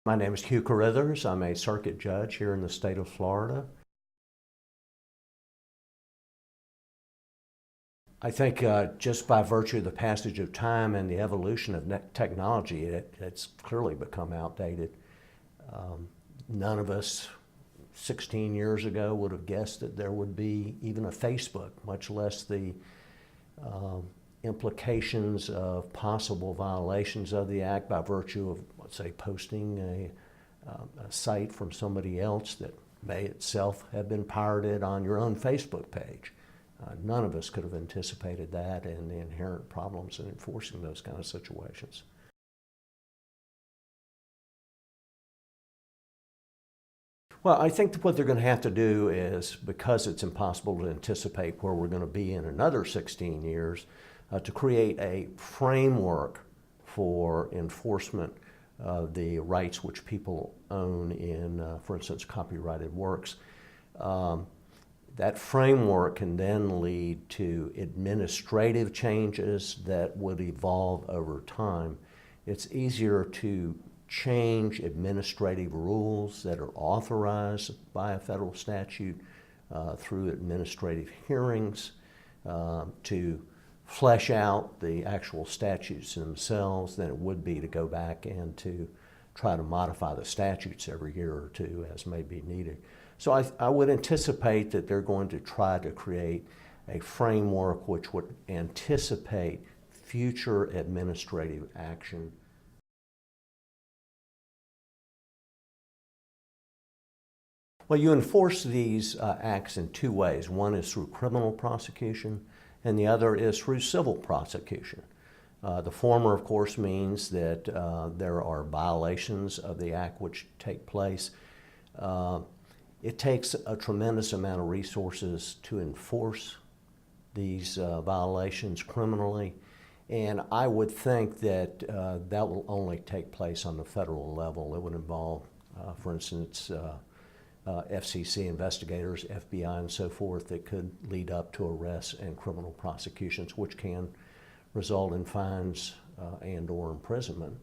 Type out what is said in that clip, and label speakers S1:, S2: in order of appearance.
S1: My name is Hugh Carithers. I'm a circuit judge here in the state of Florida. I think just by virtue of the passage of time and the evolution of technology, it's clearly become outdated. None of us 16 years ago would have guessed that there would be even a Facebook, much less the implications of possible violations of the act by virtue of, let's say, posting a site from somebody else that may itself have been pirated on your own Facebook page. None of us could have anticipated that and the inherent problems in enforcing those kind of situations. Well, I think what they're going to have to do is, because it's impossible to anticipate where we're going to be in another 16 years, to create a framework for enforcement of the rights which people own in, for instance, copyrighted works. That framework can then lead to administrative changes that would evolve over time. It's easier to change administrative rules that are authorized by a federal statute through administrative hearings to flesh out the actual statutes themselves than it would be to go back and to try to modify the statutes every year or two as may be needed. So I would anticipate that they're going to try to create a framework which would anticipate future administrative action. Well, you enforce these acts in two ways. One is through criminal prosecution, and the other is through civil prosecution. The former, of course, means that there are violations of the act which take place. It takes a tremendous amount of resources to enforce these violations criminally, and I would think that that will only take place on the federal level. It would involve, for instance, FCC investigators, FBI, and so forth, that could lead up to arrests and criminal prosecutions, which can result in fines and/or imprisonment.